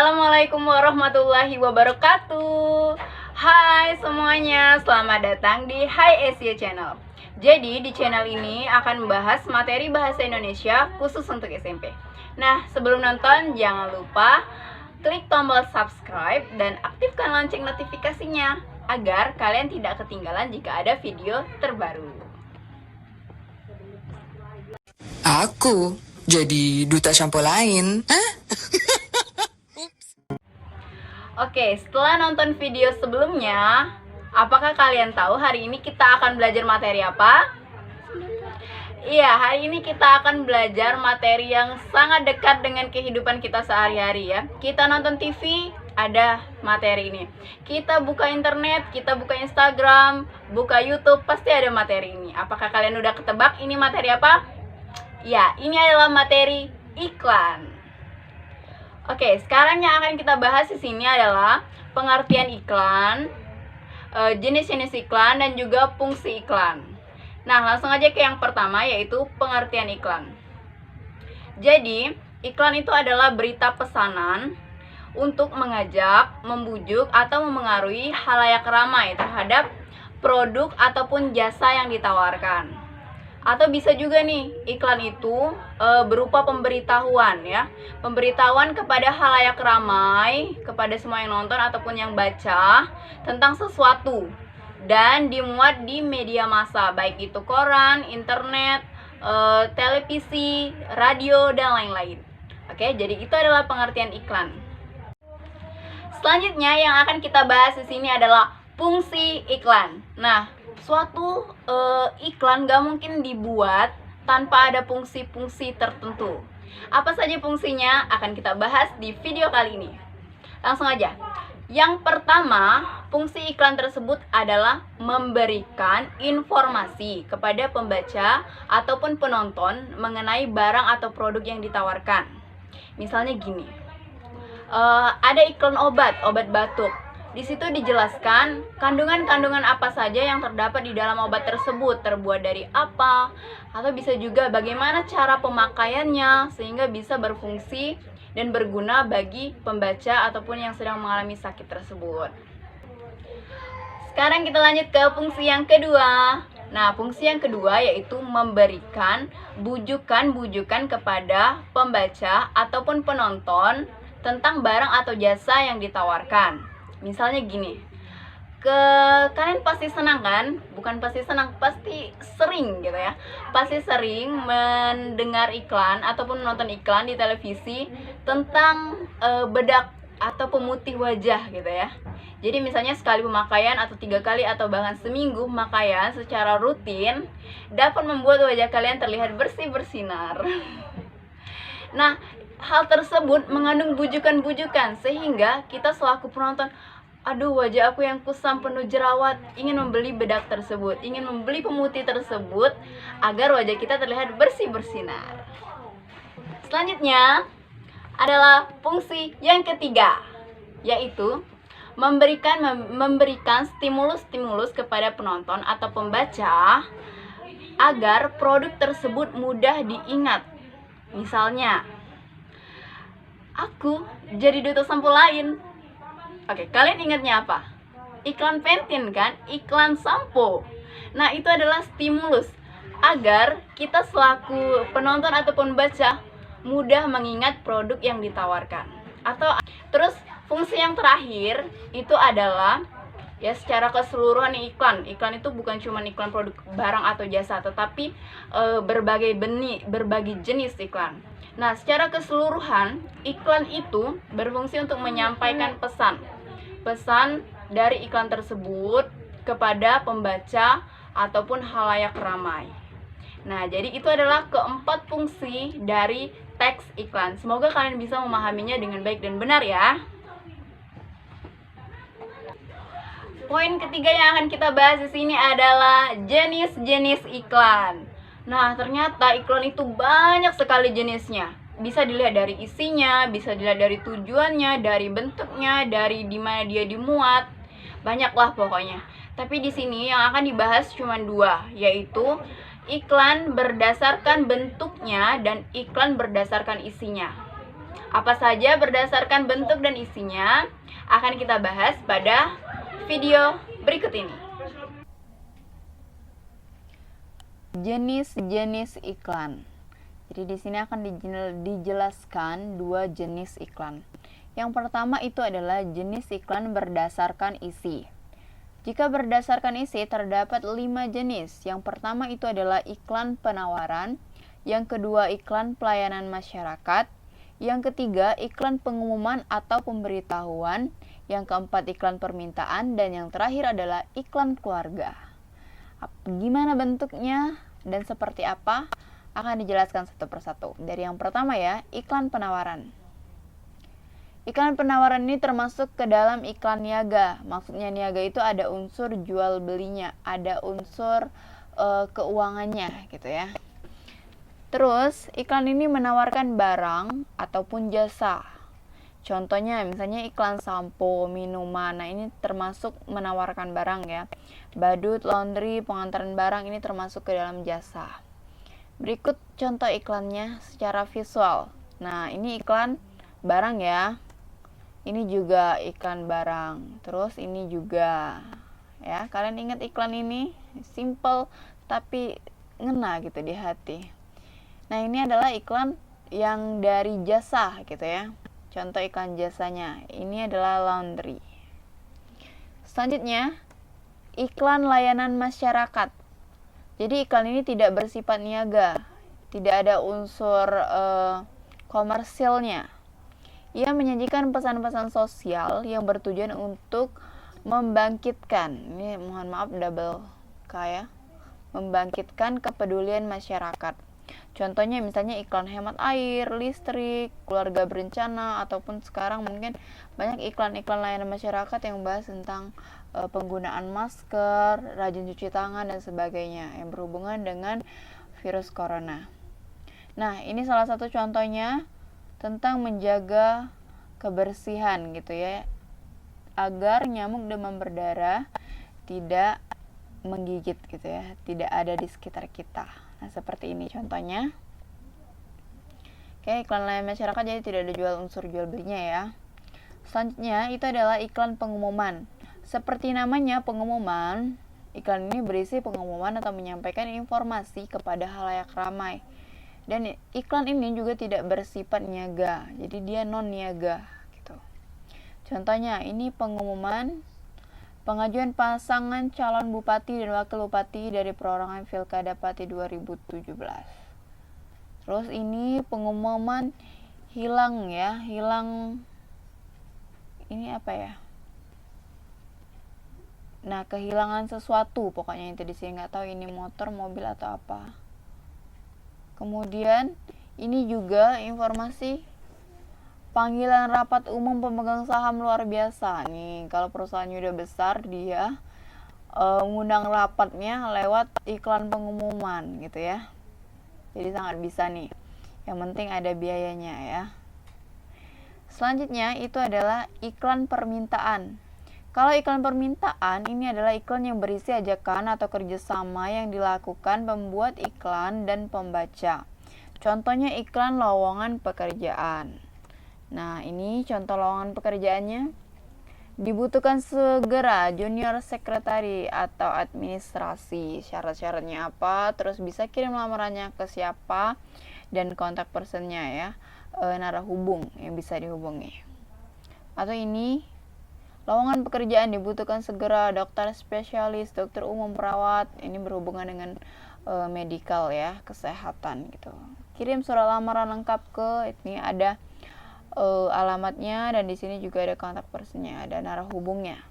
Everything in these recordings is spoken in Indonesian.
Assalamualaikum warahmatullahi wabarakatuh. Hai semuanya, selamat datang di Hai Asia Channel. Jadi di channel ini akan membahas materi bahasa Indonesia khusus untuk SMP. Nah, sebelum nonton jangan lupa klik tombol subscribe dan aktifkan lonceng notifikasinya agar kalian tidak ketinggalan jika ada video terbaru. Aku jadi duta sampo lain. Hah? Oke, setelah nonton video sebelumnya, apakah kalian tahu hari ini kita akan belajar materi apa? Iya, hari ini kita akan belajar materi yang sangat dekat dengan kehidupan kita sehari-hari ya. Kita nonton TV, ada materi ini. Kita buka internet, kita buka Instagram, buka YouTube, pasti ada materi ini. Apakah kalian udah ketebak ini materi apa? Ya, ini adalah materi iklan. Oke, sekarang yang akan kita bahas di sini adalah pengertian iklan, jenis-jenis iklan, dan juga fungsi iklan. Nah, langsung aja ke yang pertama, yaitu pengertian iklan. Jadi, iklan itu adalah berita pesanan untuk mengajak, membujuk, atau memengaruhi khalayak ramai terhadap produk ataupun jasa yang ditawarkan. Atau bisa juga nih, iklan itu berupa pemberitahuan ya. Pemberitahuan kepada khalayak ramai, kepada semua yang nonton ataupun yang baca tentang sesuatu dan dimuat di media massa, baik itu koran, internet, televisi, radio, dan lain-lain. Oke, jadi itu adalah pengertian iklan. Selanjutnya yang akan kita bahas di sini adalah fungsi iklan. Nah, suatu iklan gak mungkin dibuat tanpa ada fungsi-fungsi tertentu. Apa saja fungsinya akan kita bahas di video kali ini. Langsung aja. Yang pertama, fungsi iklan tersebut adalah memberikan informasi kepada pembaca ataupun penonton mengenai barang atau produk yang ditawarkan. Misalnya gini, ada iklan obat batuk. Di situ dijelaskan kandungan-kandungan apa saja yang terdapat di dalam obat tersebut, terbuat dari apa, atau bisa juga bagaimana cara pemakaiannya sehingga bisa berfungsi dan berguna bagi pembaca ataupun yang sedang mengalami sakit tersebut. Sekarang kita lanjut ke fungsi yang kedua. Nah, fungsi yang kedua yaitu memberikan bujukan-bujukan kepada pembaca ataupun penonton tentang barang atau jasa yang ditawarkan. Misalnya gini, kalian pasti senang kan? Bukan pasti senang, pasti sering gitu ya. Pasti sering mendengar iklan ataupun menonton iklan di televisi tentang bedak atau pemutih wajah gitu ya. Jadi misalnya sekali pemakaian atau 3 kali atau bahkan seminggu pemakaian secara rutin dapat membuat wajah kalian terlihat bersih bersinar. Nah, hal tersebut mengandung bujukan-bujukan sehingga kita selaku penonton, aduh wajah aku yang kusam penuh jerawat, ingin membeli bedak tersebut, ingin membeli pemutih tersebut agar wajah kita terlihat bersih bersinar. Selanjutnya adalah fungsi yang ketiga, yaitu memberikan stimulus-stimulus kepada penonton atau pembaca agar produk tersebut mudah diingat. Misalnya, aku jadi duta sampo lain. Oke, kalian ingatnya apa? Iklan Pantene kan? Iklan sampo. Nah, itu adalah stimulus agar kita selaku penonton ataupun baca mudah mengingat produk yang ditawarkan. Atau terus fungsi yang terakhir itu adalah ya secara keseluruhan iklan. Iklan itu bukan cuma iklan produk barang atau jasa, tetapi berbagai jenis iklan. Nah, secara keseluruhan iklan itu berfungsi untuk menyampaikan pesan dari iklan tersebut kepada pembaca ataupun khalayak ramai. Nah, jadi itu adalah keempat fungsi dari teks iklan. Semoga kalian bisa memahaminya dengan baik dan benar ya. Poin ketiga yang akan kita bahas di sini adalah jenis-jenis iklan. Nah, ternyata iklan itu banyak sekali jenisnya. Bisa dilihat dari isinya, bisa dilihat dari tujuannya, dari bentuknya, dari di mana dia dimuat. Banyaklah pokoknya. Tapi di sini yang akan dibahas cuma 2, yaitu iklan berdasarkan bentuknya dan iklan berdasarkan isinya. Apa saja berdasarkan bentuk dan isinya akan kita bahas pada video berikut ini. Jenis-jenis iklan. Jadi di sini akan dijelaskan dua jenis iklan. Yang pertama itu adalah jenis iklan berdasarkan isi. Jika berdasarkan isi terdapat 5 jenis. Yang pertama itu adalah iklan penawaran, yang kedua iklan pelayanan masyarakat, yang ketiga iklan pengumuman atau pemberitahuan, yang keempat iklan permintaan, dan yang terakhir adalah iklan keluarga. Gimana bentuknya dan seperti apa akan dijelaskan satu persatu. Dari yang pertama ya, iklan penawaran. Iklan penawaran ini termasuk ke dalam iklan niaga. Maksudnya niaga itu ada unsur jual belinya, ada unsur keuangannya gitu ya. Terus iklan ini menawarkan barang ataupun jasa. Contohnya misalnya iklan sampo, minuman. Nah ini termasuk menawarkan barang ya. Badut, laundry, pengantaran barang ini termasuk ke dalam jasa. Berikut contoh iklannya secara visual. Nah ini iklan barang ya. Ini juga iklan barang. Terus ini juga ya. Kalian ingat iklan ini? Simple tapi ngena gitu di hati. Nah ini adalah iklan yang dari jasa gitu ya. Contoh iklan jasanya. Ini adalah laundry. Selanjutnya iklan layanan masyarakat. Jadi iklan ini tidak bersifat niaga. Tidak ada unsur komersilnya. Ia menyajikan pesan-pesan sosial yang bertujuan untuk membangkitkan, ini mohon maaf double K ya, membangkitkan kepedulian masyarakat. Contohnya misalnya iklan hemat air, listrik, keluarga berencana, ataupun sekarang mungkin banyak iklan-iklan layanan masyarakat yang membahas tentang penggunaan masker, rajin cuci tangan, dan sebagainya yang berhubungan dengan virus corona. Nah ini salah satu contohnya tentang menjaga kebersihan gitu ya, agar nyamuk demam berdarah tidak menggigit gitu ya, tidak ada di sekitar kita. Nah seperti ini contohnya. Oke, iklan layanan masyarakat jadi tidak ada unsur jual belinya ya. Selanjutnya itu adalah iklan pengumuman. Seperti namanya pengumuman, iklan ini berisi pengumuman atau menyampaikan informasi kepada halayak ramai. Dan iklan ini juga tidak bersifat niaga, jadi dia non niaga gitu. Contohnya ini pengumuman pengajuan pasangan calon bupati dan wakil bupati dari perorangan Pilkada Pati 2017. Terus ini pengumuman hilang ya, hilang ini apa ya? Nah kehilangan sesuatu pokoknya itu di sini, nggak tahu ini motor, mobil atau apa. Kemudian ini juga informasi panggilan rapat umum pemegang saham luar biasa. Nih kalau perusahaannya udah besar dia mengundang rapatnya lewat iklan pengumuman gitu ya. Jadi sangat bisa nih. Yang penting ada biayanya ya. Selanjutnya itu adalah iklan permintaan. Kalau iklan permintaan ini adalah iklan yang berisi ajakan atau kerjasama yang dilakukan pembuat iklan dan pembaca. Contohnya iklan lowongan pekerjaan. Nah ini contoh lowongan pekerjaannya. Dibutuhkan segera junior sekretari atau administrasi. Syarat-syaratnya apa? Terus bisa kirim lamarannya ke siapa dan kontak personnya ya. Narahubung yang bisa dihubungi. Atau ini lowongan pekerjaan dibutuhkan segera dokter spesialis, dokter umum, perawat. Ini berhubungan dengan medikal ya, kesehatan gitu. Kirim surat lamaran lengkap ke ini ada alamatnya dan di sini juga ada kontak personnya, ada narahubungnya.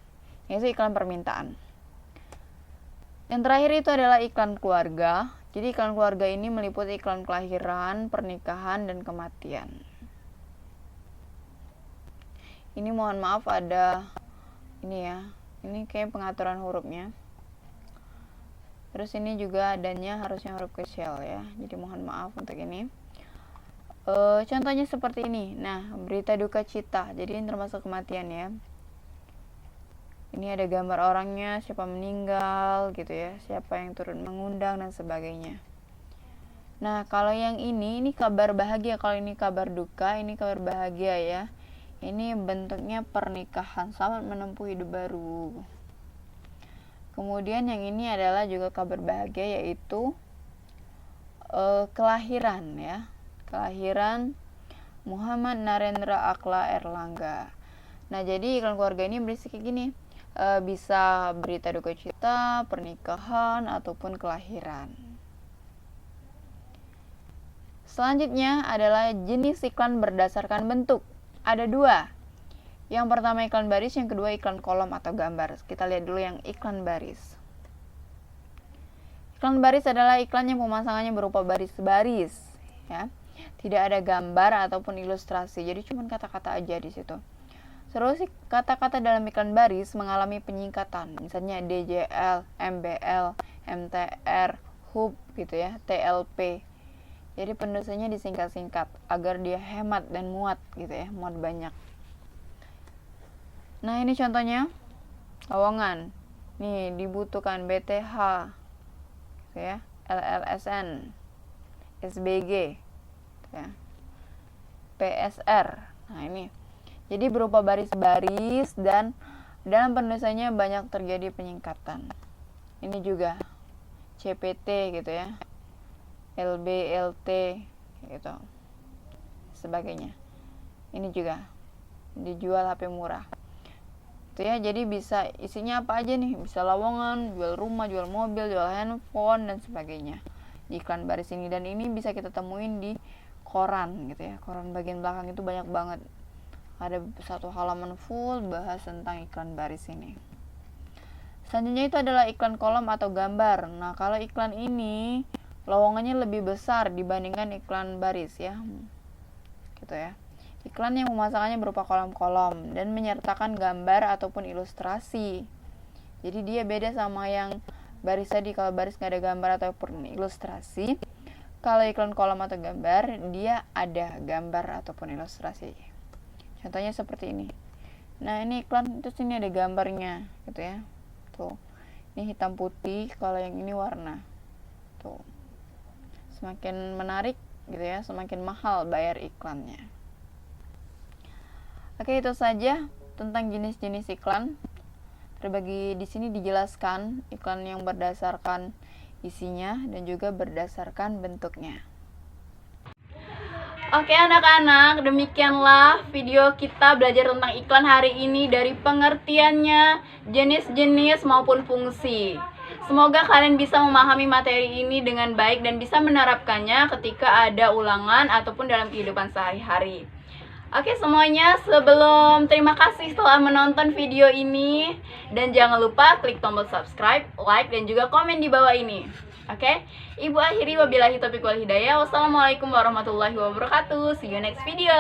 Itu iklan permintaan. Yang terakhir itu adalah iklan keluarga. Jadi iklan keluarga ini meliputi iklan kelahiran, pernikahan, dan kematian. Ini mohon maaf ada ini ya, ini kayak pengaturan hurufnya. Terus ini juga adanya harusnya huruf kecil ya, jadi mohon maaf untuk ini. Contohnya seperti ini. Nah, berita duka cita, jadi ini termasuk kematian ya. Ini ada gambar orangnya, siapa meninggal gitu ya, siapa yang turut mengundang dan sebagainya. Nah, kalau yang ini kabar bahagia. Kalau ini kabar duka, ini kabar bahagia ya. Ini bentuknya pernikahan, selamat menempuh hidup baru. Kemudian yang ini adalah juga kabar bahagia, yaitu kelahiran ya. Kelahiran Muhammad Narendra Akla Erlangga. Nah, jadi iklan keluarga ini berisi kayak gini. Bisa berita duka cita, pernikahan, ataupun kelahiran. Selanjutnya adalah jenis iklan berdasarkan bentuk. Ada dua. Yang pertama iklan baris, yang kedua iklan kolom atau gambar. Kita lihat dulu yang iklan baris. Iklan baris adalah iklan yang pemasangannya berupa baris-baris, ya. Tidak ada gambar ataupun ilustrasi, jadi cuma kata-kata aja di situ. Terus kata-kata dalam iklan baris mengalami penyingkatan, misalnya DJL, MBL, MTR, HUB gitu ya, TLP. Jadi penulisannya disingkat-singkat agar dia hemat dan muat gitu ya, muat banyak. Nah, ini contohnya lowongan. Nih, dibutuhkan BTH gitu ya, LLSN, SBG gitu ya, PSR. Nah, ini jadi berupa baris-baris dan dalam penulisannya banyak terjadi penyingkatan. Ini juga CPT gitu ya, LB, LT gitu, sebagainya. Ini juga dijual HP murah. Itu ya, jadi bisa isinya apa aja nih, bisa lowongan, jual rumah, jual mobil, jual handphone dan sebagainya di iklan baris ini. Dan ini bisa kita temuin di koran gitu ya, koran bagian belakang itu banyak banget. Ada satu halaman full bahas tentang iklan baris ini. Selanjutnya itu adalah iklan kolom atau gambar. Nah, kalau iklan ini lowongannya lebih besar dibandingkan iklan baris ya, gitu ya. Iklan yang pemasangannya berupa kolom-kolom dan menyertakan gambar ataupun ilustrasi. Jadi dia beda sama yang baris tadi. Kalau baris nggak ada gambar ataupun ilustrasi, kalau iklan kolom atau gambar dia ada gambar ataupun ilustrasi. Contohnya seperti ini. Nah, ini iklan, terus ini ada gambarnya gitu ya. Tuh. Ini hitam putih, kalau yang ini warna. Tuh. Semakin menarik gitu ya, semakin mahal bayar iklannya. Oke, itu saja tentang jenis-jenis iklan. Terbagi di sini dijelaskan iklan yang berdasarkan isinya dan juga berdasarkan bentuknya. Oke anak-anak, demikianlah video kita belajar tentang iklan hari ini, dari pengertiannya, jenis-jenis maupun fungsi. Semoga kalian bisa memahami materi ini dengan baik dan bisa menerapkannya ketika ada ulangan ataupun dalam kehidupan sehari-hari. Oke semuanya, terima kasih telah menonton video ini. Dan jangan lupa klik tombol subscribe, like, dan juga komen di bawah ini. Oke, Ibu akhiri wabillahi taufiq wal hidayah. Wassalamualaikum warahmatullahi wabarakatuh. See you next video.